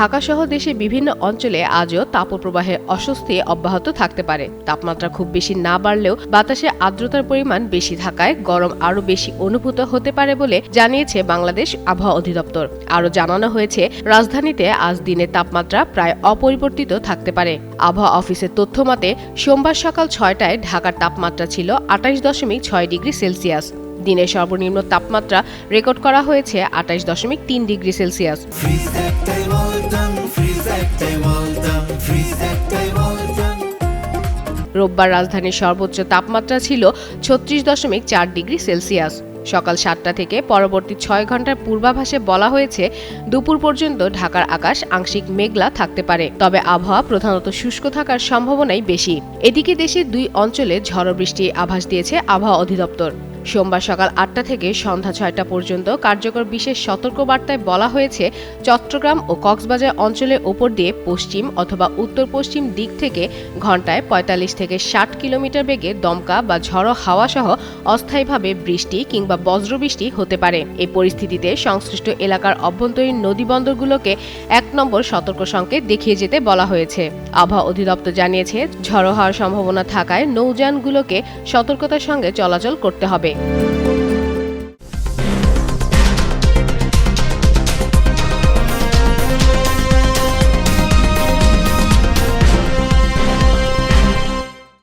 ঢাকা সহ দেশের বিভিন্ন অঞ্চলে আজও তাপপ্রবাহের অস্বস্তি অব্যাহত থাকতে পারে। তাপমাত্রা খুব বেশি না বাড়লেও বাতাসে আর্দ্রতার পরিমাণ বেশি থাকায় গরম আরও বেশি অনুভূত হতে পারে বলে জানিয়েছে বাংলাদেশ আবহাওয়া অধিদপ্তর। আরও জানানো হয়েছে, রাজধানীতে আজ দিনের তাপমাত্রা প্রায় অপরিবর্তিত থাকতে পারে। আবহাওয়া অফিসের তথ্য মতে সোমবার সকাল ৬টায় ঢাকার তাপমাত্রা ছিল ২৮.৬ ডিগ্রি সেলসিয়াস। দিনের সর্বনিম্ন তাপমাত্রা রেকর্ড করা হয়েছে ২৮.৩ ডিগ্রি সেলসিয়াস। রোববার রাজধানীর সর্বোচ্চ তাপমাত্রা ছিল ৩৬.৪ ডিগ্রি সেলসিয়াস। সকাল ৭টা থেকে পরবর্তী ৬ ঘন্টার পূর্বাভাসে বলা হয়েছে, দুপুর পর্যন্ত ঢাকার আকাশ আংশিক মেঘলা থাকতে পারে, তবে আবহাওয়া প্রধানত শুষ্ক থাকার সম্ভাবনাই বেশি। এদিকে দেশের ২ অঞ্চলে ঝড়ো বৃষ্টির আভাস দিয়েছে আবহাওয়া অধিদপ্তর। সোমবার সকাল ৮টা থেকে সন্ধ্যা ৬টা পর্যন্ত কার্যকর বিশেষ সতর্কবার্তায় বলা হয়েছে, চট্টগ্রাম ও কক্সবাজার অঞ্চলের ওপর দিয়ে পশ্চিম অথবা উত্তর পশ্চিম দিক থেকে ঘন্টায় ৪৫ থেকে ৬০ কিলোমিটার বেগে দমকা বা ঝড়ো হাওয়া সহ অস্থায়ীভাবে বৃষ্টি কিংবা বজ্রবৃষ্টি হতে পারে। এই পরিস্থিতিতে সংশ্লিষ্ট এলাকার অভ্যন্তরীণ নদীবন্দরগুলোকে ১ নম্বর সতর্ক সংকেত দেখিয়ে যেতে বলা হয়েছে। আবহাওয়া অধিদপ্তর জানিয়েছে, ঝড়ো হওয়ার সম্ভাবনা থাকায় নৌযানগুলোকে সতর্কতার সঙ্গে চলাচল করতে হবে।